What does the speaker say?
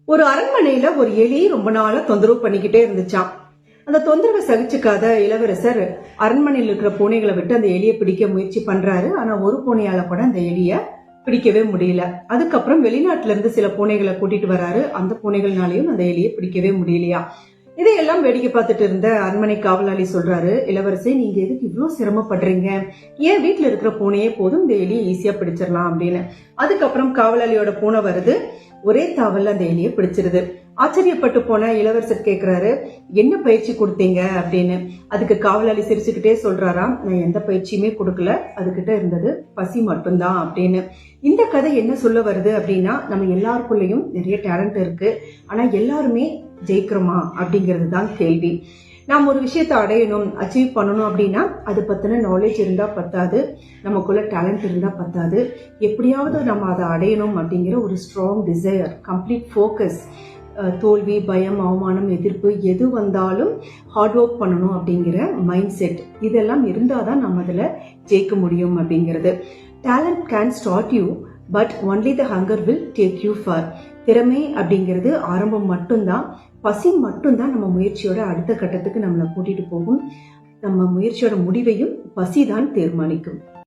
ஒரு அரண்மனையில ஒரு எலி ரொம்ப நாளா தொந்தரவு பண்ணிக்கிட்டே இருந்துச்சாம். அந்த தொந்தரவை சகிச்சுக்காத இளவரசர் அரண்மனையில் இருக்கிற பூனைகளை விட்டு அந்த எலியை பிடிக்க முயற்சி பண்றாரு. ஆனா ஒரு பூனையால கூட அந்த எலிய பிடிக்கவே முடியல. அதுக்கப்புறம் வெளிநாட்டுல இருந்து சில பூனைகளை கூட்டிட்டு வராரு. அந்த பூனைகள்னாலையும் அந்த எலியை பிடிக்கவே முடியலையா. இதையெல்லாம் வேடிக்கை பார்த்துட்டு இருந்த அரண்மனை காவலாளி சொல்றாரு, இளவரசே நீங்க எதுக்கு இவ்வளவு சிரமப்படுறீங்க? ஏன் வீட்டுல இருக்கிற பூனையே போதும், இந்த எலியை ஈஸியா பிடிச்சிடலாம் அப்படின்னு. அதுக்கப்புறம் காவலாளியோட பூனை வருது, ஒரே தாவல்ல அந்த எலியை பிடிச்சிருது. ஆச்சரியப்பட்டு போன இளவரசர் கேக்குறாரு, என்ன பயிற்சி கொடுத்தீங்க அப்படின்னு. அதுக்கு காவலாளி சிரிச்சுக்கிட்டே சொல்றாராம், நான் எந்த பயிற்சியுமே கொடுக்கல, அதுகிட்ட இருந்தது பசி மட்டும்தான் அப்படின்னு. இந்த கதை என்ன சொல்ல வருது அப்படின்னா, நம்ம எல்லாருக்குள்ளயும் நிறைய டேலண்ட் இருக்கு, ஆனா எல்லாருமே ஜெயிக்கிறோமா அப்படிங்கிறது தான் கேள்வி. நாம் ஒரு விஷயத்தை அடையணும், அச்சீவ் பண்ணணும் அப்படின்னா அது பத்தின நாலேஜ் இருந்தா பத்தாது, நமக்குள்ள டேலண்ட் இருந்தா பத்தாது. எப்படியாவது நம்ம அதை அடையணும் அப்படிங்கிற ஒரு ஸ்ட்ராங் டிசையர், கம்ப்ளீட் ஃபோக்கஸ், தோல்வி, பயம், அவமானம், எதிர்ப்பு எது வந்தாலும் ஹார்ட் ஒர்க் பண்ணணும் அப்படிங்கிற மைண்ட் செட், இதெல்லாம் இருந்தாதான் நம்ம அதில் ஜெயிக்க முடியும் அப்படிங்கிறது. Talent can start you, but only the hunger will take you for. திறமை அப்படிங்கிறது ஆரம்பம் மட்டும்தான், பசி மட்டும்தான் நம்ம முயற்சியோட அடுத்த கட்டத்துக்கு நம்மளை கூட்டிட்டு போகும். நம்ம முயற்சியோட முடிவையும் பசி தான் தீர்மானிக்கும்.